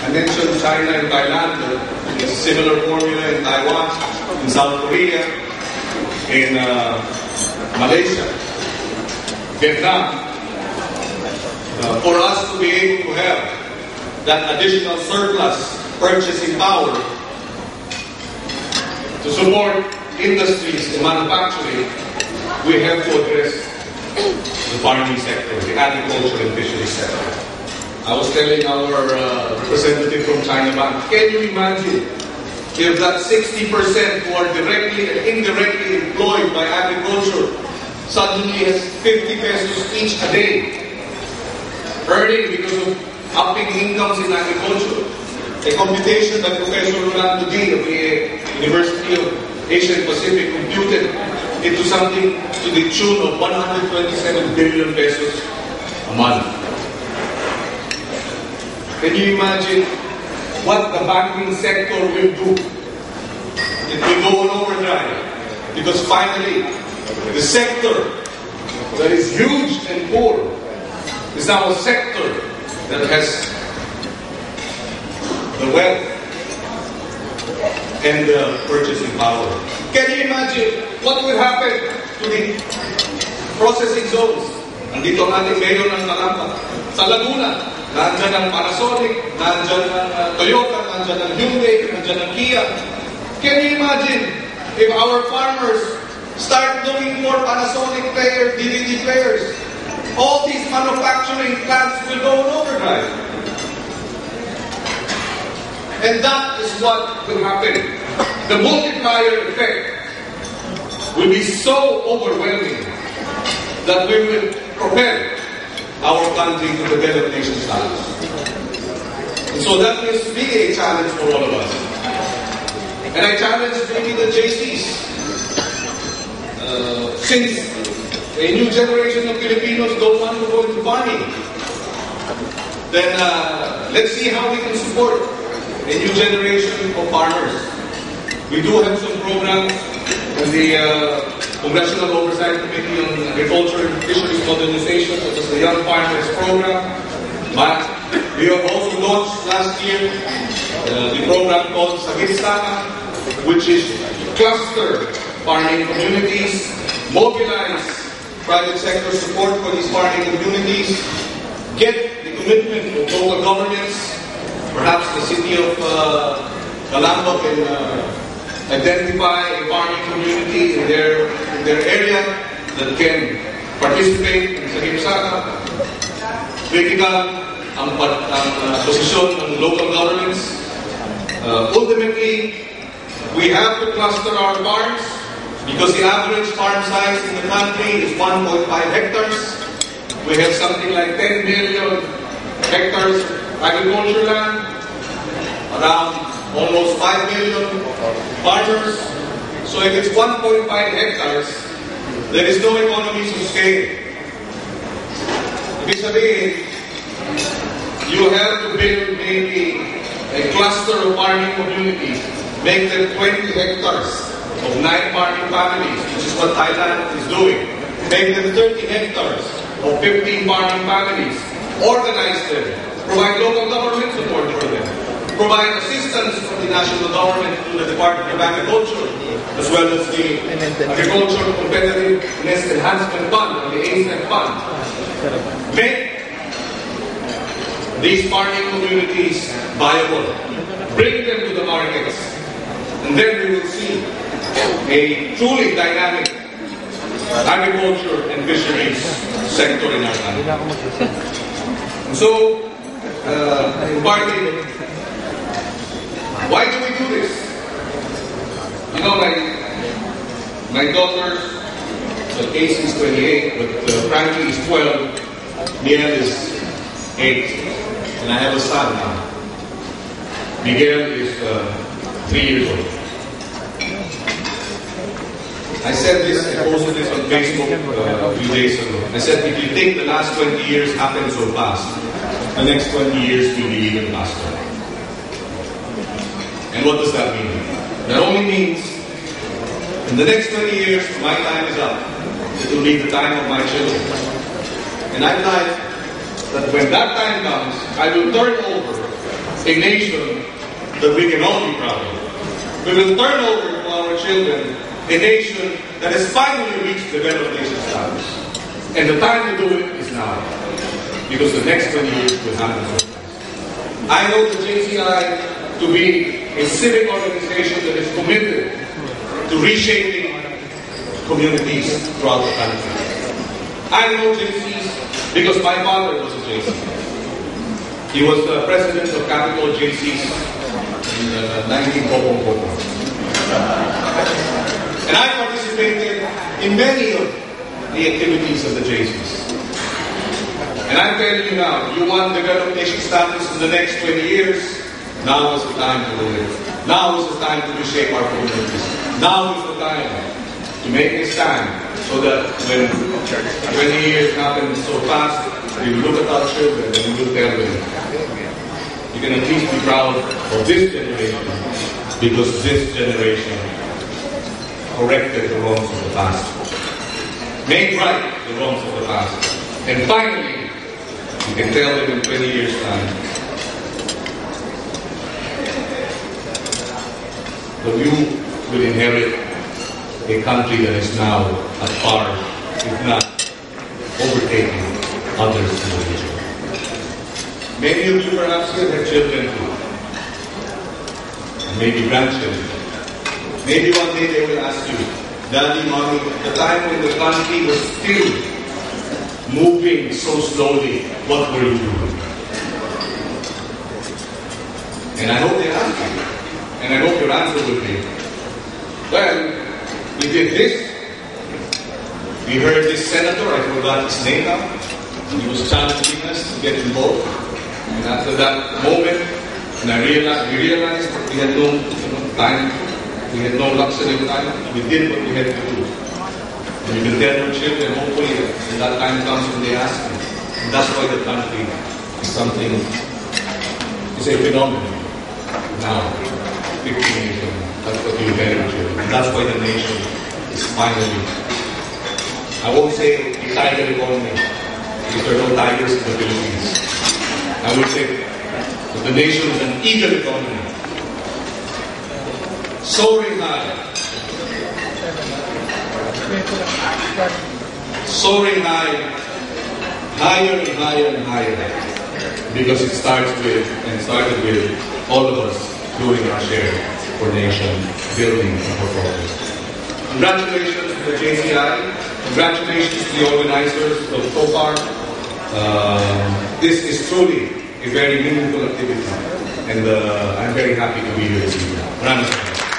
I mentioned China and Thailand. There's a similar formula in Taiwan, in South Korea, in Malaysia, Vietnam. For us to be able to have that additional surplus purchasing power to support industries and manufacturing, we have to address the farming sector, the agriculture and fisheries sector. I was telling our representative from China Bank, can you imagine if that 60% who are directly and indirectly employed by agriculture suddenly has 50 pesos each a day, earning because of upping incomes in agriculture? A computation that Professor Rolando D. of the University of Asian Pacific computed into something to the tune of 127 billion pesos a month. Can you imagine what the banking sector will do? It will go on overdrive because finally the sector that is huge and poor is now a sector that has the wealth and the purchasing power. Can you imagine what will happen to the processing zones? Nandito ang ating mayor ng Calamba. Sa Laguna, nandyan ang Panasonic, nandyan ang Toyota, nandyan ang Hyundai, nandyan ang Kia. Can you imagine if our farmers start looking for Panasonic players, DVD players? All these manufacturing plants will go on overdrive. And that is what will happen. The multiplier effect will be so overwhelming that we will propel our country to developed nation status. And so that is really a challenge for all of us. And I challenge maybe the Jaycees. Since a new generation of Filipinos don't want to go into farming, then let's see how we can support a new generation of farmers. We do have some programs in the Congressional Oversight Committee on Agriculture and Fisheries Modernization, such as the Young Farmers Program. But we have also launched last year the program called Sagistana, which is cluster farming communities, mobilize private sector support for these farming communities, get the commitment of local governments. Perhaps the city of Calamba can identify a farming community in their area that can participate in Sagimsaka. Critical ang posisyon ng local governments. Ultimately, we have to cluster our farms because the average farm size in the country is 1.5 hectares. We have something like 10 million hectares agriculture land, around almost 5 million farmers. So if it's 1.5 hectares, there is no economies of scale. Ibig sabihin, you have to build maybe a cluster of farming communities, make them 20 hectares of 9 farming families, which is what Thailand is doing. Make them 30 hectares of 15 farming families, organize them, provide local government support for them, provide assistance from the national government to the Department of Agriculture, as well as the Agricultural Competitiveness Enhancement Fund, or the ASEM Fund. Make these farming communities viable, bring them to the markets, and then we will see a truly dynamic agriculture and fisheries sector in our country. So, partly, why do we do this? You know, my daughter, Casey is 28, but Frankie is 12, Miguel is 8, and I have a son now. Miguel is 3 years old. I said this, I posted this on Facebook a few days ago. I said, if you think the last 20 years happened so fast, the next 20 years will be even faster. And what does that mean? That only means, in the next 20 years, my time is up. It will be the time of my children. And I'd like that when that time comes, I will turn over a nation that we can all be proud of. We will turn over to our children a nation that has finally reached developed nation status. And the time to do it is now, because the next 20 years will happen so fast. I know the JCI to be a civic organization that is committed to reshaping communities throughout the country. I know Jaycees because my father was a Jaycee. He was the president of Capital Jaycees in 1940. And I participated in many of the activities of the Jaycees. And I'm telling you now, if you want developed nation status in the next 20 years, now is the time to do it. Now is the time to reshape our communities. Now is the time to make a stand so that when 20 years happen so fast, we will look at our children and we will tell them, you can at least be proud of this generation because this generation corrected the wrongs of the past, made right the wrongs of the past, and finally, you can tell them in 20 years' time that you will inherit a country that is now at par, if not overtaking others in the region. Many of you perhaps here have children too, maybe grandchildren. Maybe one day they will ask you, Daddy, Mommy, the time when the country was still moving so slowly, what were you doing? And I hope they ask you. And I hope your answer will be, well, we did this. We heard this senator, I forgot his name now. He was challenging us to get involved. And after that moment, and we realized that we had no time, we had no luxury of time, we did what we had to do. And you can tell your children, hopefully, when that time comes when they ask you. And that's why the country is something, it's a phenomenon now, 15 years ago. That's what you tell your children. And that's why the nation is finally, I won't say a tiger economy, because there are no tigers in the Philippines. I would say that the nation is an eagle economy. Soaring high. Soaring high, higher and higher and higher. Because it started with all of us doing our share for nation building and for progress. Congratulations to the JCI. Congratulations to the organizers of TOFARM. This is truly a very meaningful activity. And I'm very happy to be here this evening.